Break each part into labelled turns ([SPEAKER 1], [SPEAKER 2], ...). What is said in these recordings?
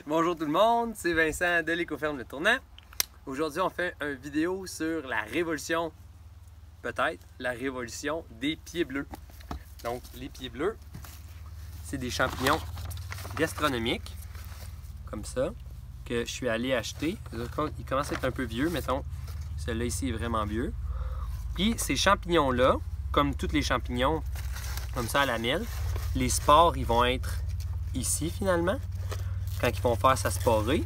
[SPEAKER 1] Bonjour tout le monde, c'est Vincent de l'Écoferme Le Tournant. Aujourd'hui, on fait une vidéo sur la révolution, peut-être, la révolution des pieds bleus. Donc, les pieds bleus, c'est des champignons gastronomiques, comme ça, que je suis allé acheter. Ils commencent à être un peu vieux, mettons. Celui-là ici est vraiment vieux. Puis, ces champignons-là, comme tous les champignons, comme ça à la miel, les spores, ils vont être ici, finalement, quand ils vont faire sa sporée.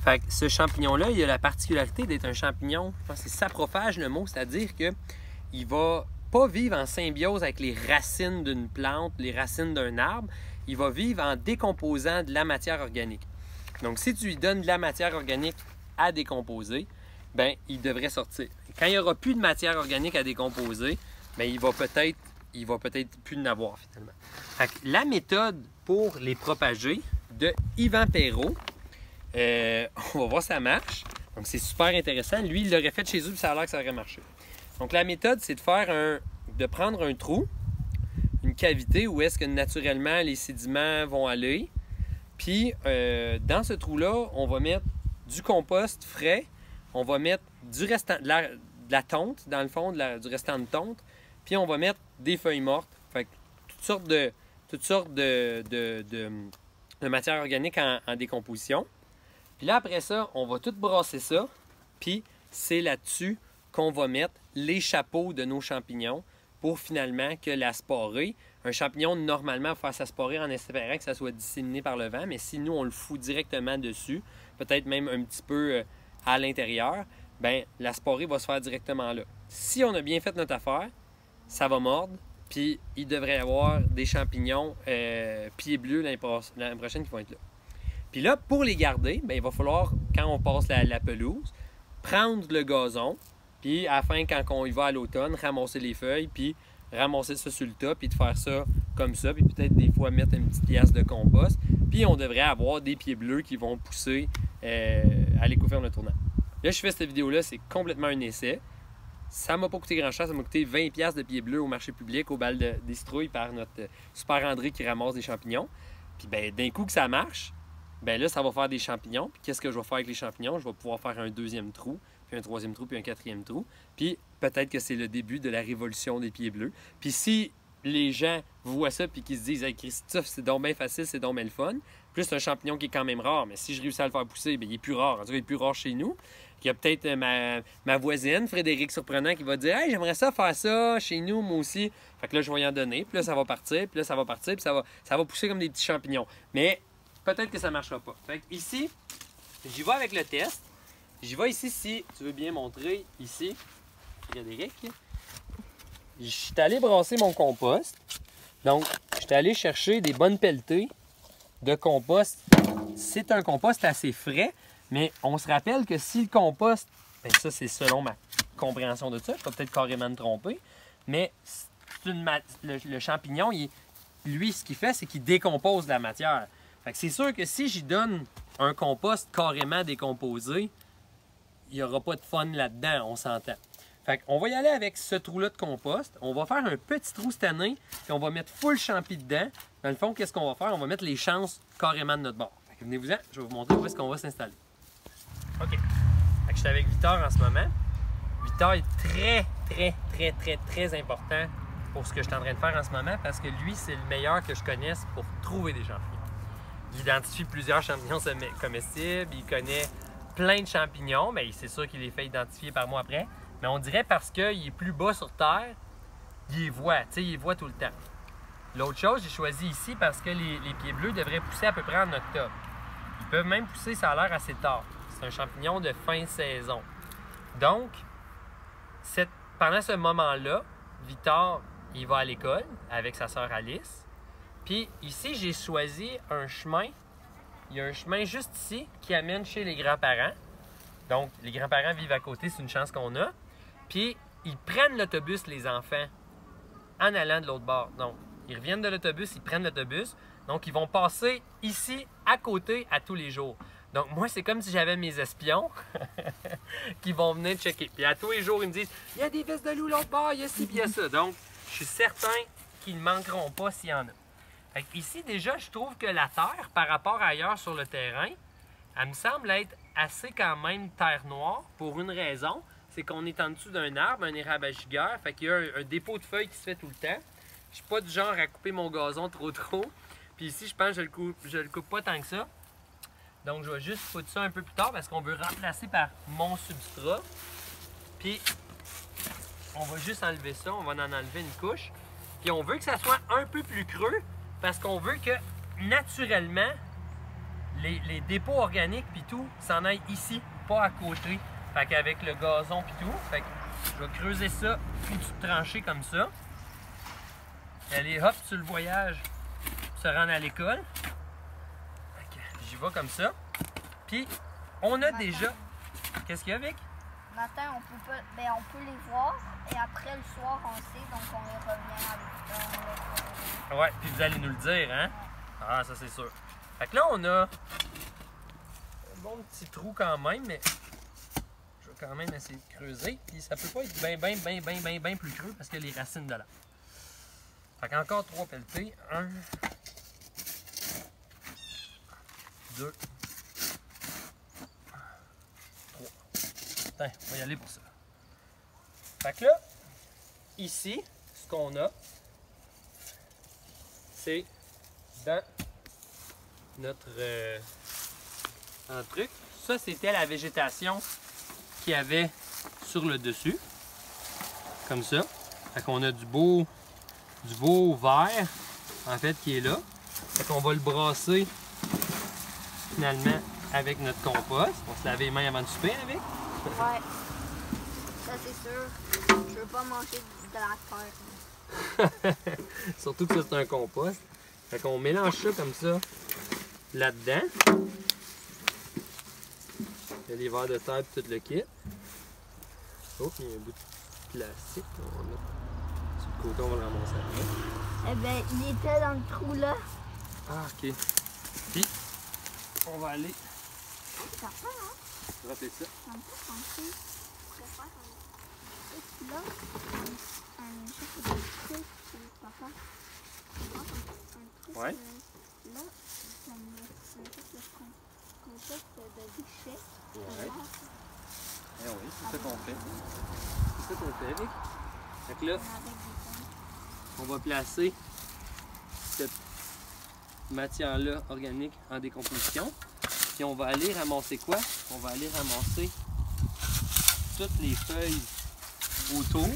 [SPEAKER 1] Fait que ce champignon-là, il a la particularité d'être un champignon, je pense que c'est saprophage le mot, c'est-à-dire qu'il ne va pas vivre en symbiose avec les racines d'une plante, les racines d'un arbre. Il va vivre en décomposant de la matière organique. Donc, si tu lui donnes de la matière organique à décomposer, ben il devrait sortir. Quand il n'y aura plus de matière organique à décomposer, ben il va peut-être plus en avoir finalement. Fait que la méthode pour les propager de Yvan Perrault, on va voir si ça marche. Donc c'est super intéressant. Lui, il l'aurait fait chez eux et ça a l'air que ça aurait marché. Donc la méthode, c'est de prendre un trou, une cavité où est-ce que naturellement les sédiments vont aller. Puis dans ce trou-là, on va mettre du compost frais, on va mettre du restant de la tonte, dans le fond, du restant de tonte, puis on va mettre des feuilles mortes, fait que toutes sortes de matière organique en décomposition. Puis là, après ça, on va tout brasser ça, puis c'est là-dessus qu'on va mettre les chapeaux de nos champignons pour finalement que la sporée, un champignon normalement va faire sa sporée en espérant que ça soit disséminé par le vent, mais si nous on le fout directement dessus, peut-être même un petit peu à l'intérieur, ben la sporée va se faire directement là. Si on a bien fait notre affaire, ça va mordre, puis il devrait y avoir des champignons pieds bleus l'année prochaine qui vont être là. Puis là, pour les garder, bien, il va falloir, quand on passe la pelouse, prendre le gazon, puis à la fin, quand on y va à l'automne, ramasser les feuilles, puis ramasser ça sur le tas, puis de faire ça comme ça, puis peut-être des fois mettre une petite pièce de compost, puis on devrait avoir des pieds bleus qui vont pousser à l'Écoferme Le Tournant. Là, je fais cette vidéo-là, c'est complètement un essai. Ça m'a pas coûté grand-chose, ça m'a coûté 20$ de pieds bleus au marché public, au bal des citrouilles par notre super André qui ramasse des champignons. Puis ben, d'un coup que ça marche, ben là, ça va faire des champignons. Puis qu'est-ce que je vais faire avec les champignons? Je vais pouvoir faire un deuxième trou, puis un troisième trou, puis un quatrième trou. Puis peut-être que c'est le début de la révolution des pieds bleus. Puis si les gens voient ça puis qu'ils se disent « Hey Christophe, c'est donc bien facile, c'est donc bien le fun », plus c'est un champignon qui est quand même rare, mais si je réussis à le faire pousser, bien, il est plus rare. En tout cas, il est plus rare chez nous. Il y a peut-être ma voisine, Frédéric Surprenant, qui va dire « Hey, j'aimerais ça faire ça chez nous, moi aussi. » Fait que là, je vais y en donner, puis là, ça va partir, puis là, ça va partir, puis ça va pousser comme des petits champignons. Mais peut-être que ça ne marchera pas. Fait que ici, j'y vais avec le test. J'y vais ici, si tu veux bien montrer, ici, Frédéric. Je suis allé brasser mon compost. Donc, je suis allé chercher des bonnes pelletées de compost. C'est un compost assez frais, mais on se rappelle que si le compost, bien ça c'est selon ma compréhension de ça, je peux peut-être carrément me tromper, mais le champignon, lui, ce qu'il fait, c'est qu'il décompose la matière. Fait que c'est sûr que si j'y donne un compost carrément décomposé, il n'y aura pas de fun là-dedans, on s'entend. Fait qu'on va y aller avec ce trou-là de compost. On va faire un petit trou cette année, puis on va mettre full champi dedans. Dans le fond, qu'est-ce qu'on va faire? On va mettre les chances carrément de notre bord. Fait que venez-vous-en, je vais vous montrer où est-ce qu'on va s'installer. OK. Fait que je suis avec Victor en ce moment. Victor est très important pour ce que je suis en train de faire en ce moment, parce que lui, c'est le meilleur que je connaisse pour trouver des champignons. Il identifie plusieurs champignons comestibles, il connaît plein de champignons, mais c'est sûr qu'il les fait identifier par moi après. Mais on dirait parce qu'il est plus bas sur terre, il les voit, tu sais, il les voit tout le temps. L'autre chose, j'ai choisi ici parce que les pieds bleus devraient pousser à peu près en octobre. Ils peuvent même pousser, ça a l'air assez tard. C'est un champignon de fin de saison. Donc, pendant ce moment-là, Victor, il va à l'école avec sa sœur Alice. Puis ici, j'ai choisi un chemin. Il y a un chemin juste ici qui amène chez les grands-parents. Donc, les grands-parents vivent à côté, c'est une chance qu'on a. Puis, ils prennent l'autobus, les enfants, en allant de l'autre bord. Donc, ils reviennent de l'autobus, ils prennent l'autobus. Donc, ils vont passer ici, à côté, à tous les jours. Donc, moi, c'est comme si j'avais mes espions qui vont venir checker. Puis, à tous les jours, ils me disent « Il y a des vis de loup l'autre bord, il y a ci, puis il y a ça. » Donc, je suis certain qu'ils ne manqueront pas s'il y en a. Fait ici, déjà, je trouve que la terre, par rapport à ailleurs sur le terrain, elle me semble être assez quand même terre noire pour une raison. C'est qu'on est en dessous d'un arbre, un érable à giguère. Fait qu'il y a un dépôt de feuilles qui se fait tout le temps. Je suis pas du genre à couper mon gazon trop. Puis ici, je pense que je le coupe pas tant que ça. Donc, je vais juste foutre ça un peu plus tard parce qu'on veut remplacer par mon substrat. Puis, on va juste enlever ça. On va en enlever une couche. Puis, on veut que ça soit un peu plus creux parce qu'on veut que, naturellement, les dépôts organiques puis tout s'en aillent ici, pas à côté. Fait qu'avec le gazon puis tout, fait que je vais creuser ça, puis tu trancher comme ça. Allez, hop, sur le voyage, se rendre à l'école. J'y vais comme ça. Puis, on a déjà... Qu'est-ce qu'il y a, Vic?
[SPEAKER 2] Matin, on peut pas... ben, on peut les voir, et après le soir, on sait, donc on les revient avec
[SPEAKER 1] Ouais, puis vous allez nous le dire, hein? Ah, ça c'est sûr. Fait que là, on a un bon petit trou quand même, mais je vais quand même essayer de creuser. Puis ça peut pas être bien plus creux parce qu'il y a les racines de l'arbre. Fait qu'encore 3 pelletés. 1, 2, 3. Tiens, on va y aller pour ça. Fait que là, ici, ce qu'on a, c'est dans notre truc. Ça, c'était la végétation qu'il y avait sur le dessus. Comme ça. Fait qu'on a du beau vert, en fait, qui est là. Fait qu'on va le brasser, finalement, avec notre compost. On va se laver les mains avant de souper avec.
[SPEAKER 2] Ouais. Ça, c'est sûr. Je veux pas manger de la terre.
[SPEAKER 1] Surtout que ça, c'est un compost. Fait qu'on mélange ça comme ça là-dedans. Il y a les vers de terre et tout le kit. Oh, il y a un bout de plastique. On va mettre sur le côté, on va le ramasser après.
[SPEAKER 2] Eh bien, il était dans le trou là.
[SPEAKER 1] Ah, ok. Puis, on va aller
[SPEAKER 2] Ça fait, hein?
[SPEAKER 1] gratter ça.
[SPEAKER 2] On peut penser. On pourrait faire un truc là. Un genre de truc, papa.
[SPEAKER 1] Ouais.
[SPEAKER 2] Là, ça me met un peu de concept de déchets.
[SPEAKER 1] Ouais. Eh oui, c'est ça qu'on fait. C'est ça qu'on fait, Vic. Fait que là, on va placer cette matière-là organique en décomposition. Puis on va aller ramasser quoi? On va aller ramasser toutes les feuilles autour.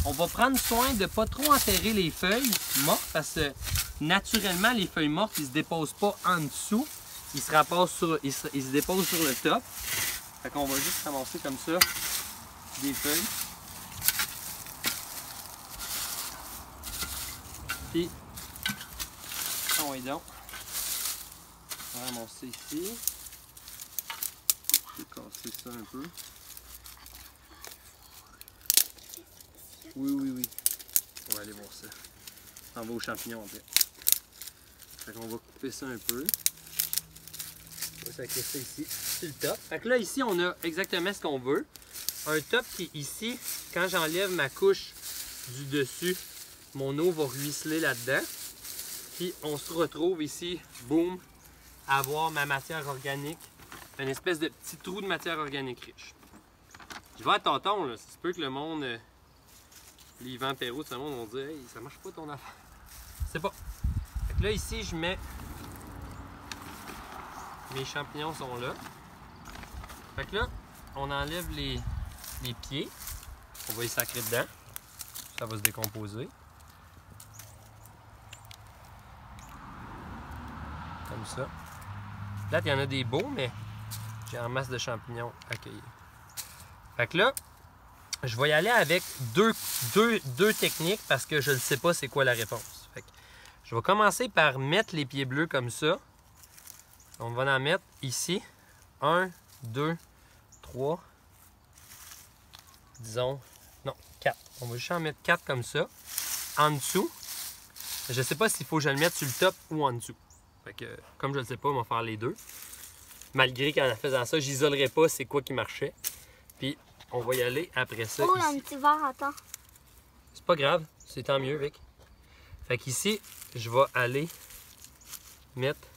[SPEAKER 1] On va prendre soin de ne pas trop enterrer les feuilles mortes parce que naturellement, les feuilles mortes, ils ne se déposent pas en dessous. Ils se déposent sur le top. Fait qu'on va juste ramasser comme ça des feuilles. Puis, on va donc. On va ramasser ici. Je vais casser ça un peu. Oui. On va aller voir ça. On va aux champignons après. Fait qu'on va couper ça un peu. On va sacrer ça ici, sur le top. Fait que là, ici, on a exactement ce qu'on veut. Un top qui est ici. Quand j'enlève ma couche du dessus, mon eau va ruisseler là-dedans. Puis on se retrouve ici, boum, à avoir ma matière organique. Une espèce de petit trou de matière organique riche. Je vais à tonton, là. Ça se peut que le monde, les vents Perrault de ce monde vont dire « Hey, ça marche pas ton affaire. » C'est pas. Fait que là, ici, je mets... Mes champignons sont là. Fait que là, on enlève les pieds. On va y sacrer dedans. Ça va se décomposer. Comme ça. Là, il y en a des beaux, mais j'ai en masse de champignons à cueillir. Fait que là, je vais y aller avec deux techniques parce que je ne sais pas c'est quoi la réponse. Fait que je vais commencer par mettre les pieds bleus comme ça. On va en mettre ici. 1, 2, 3. Disons, non, 4. On va juste en mettre 4 comme ça. En dessous. Je ne sais pas s'il faut que je le mette sur le top ou en dessous. Fait que, comme je ne le sais pas, on va faire les deux. Malgré qu'en faisant ça, j'isolerai pas c'est quoi qui marchait. Puis, on va y aller après ça.
[SPEAKER 2] Oh,
[SPEAKER 1] ici.
[SPEAKER 2] un petit verre, attends.
[SPEAKER 1] C'est pas grave, c'est tant mieux, Vic. Fait qu'ici, je vais aller mettre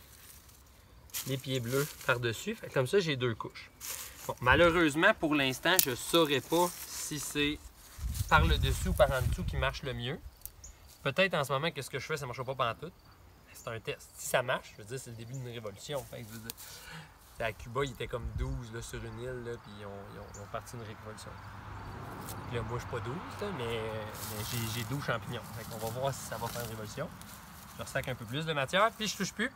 [SPEAKER 1] les pieds bleus par-dessus. Comme ça, j'ai 2 couches. Bon, malheureusement, pour l'instant, je ne saurais pas si c'est par le dessus ou par en dessous qui marche le mieux. Peut-être en ce moment que ce que je fais, ça ne marchera pas pantoute. C'est un test. Si ça marche, je veux dire, c'est le début d'une révolution. Fait que, je veux dire, à Cuba, il était comme 12 là, sur une île, là, puis ils ont parti une révolution. Là, moi, je suis pas 12, là, mais j'ai 12 champignons. Fait qu'on va voir si ça va faire une révolution. Je ressac un peu plus de matière, puis je touche plus.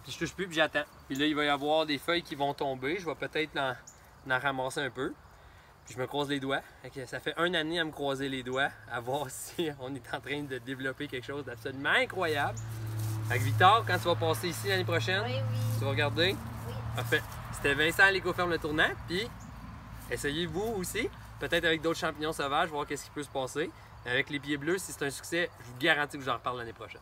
[SPEAKER 1] Puis j'attends. Puis là, il va y avoir des feuilles qui vont tomber. Je vais peut-être en ramasser un peu. Puis je me croise les doigts. Ça fait 1 année à me croiser les doigts, à voir si on est en train de développer quelque chose d'absolument incroyable. Fait que Victor, quand tu vas passer ici l'année prochaine,
[SPEAKER 2] Oui.
[SPEAKER 1] tu vas regarder.
[SPEAKER 2] Oui.
[SPEAKER 1] Parfait. C'était Vincent à l'Écoferme Le Tournant. Puis essayez-vous aussi, peut-être avec d'autres champignons sauvages, voir qu'est-ce qui peut se passer. Avec les pieds bleus, si c'est un succès, je vous garantis que j'en reparle l'année prochaine.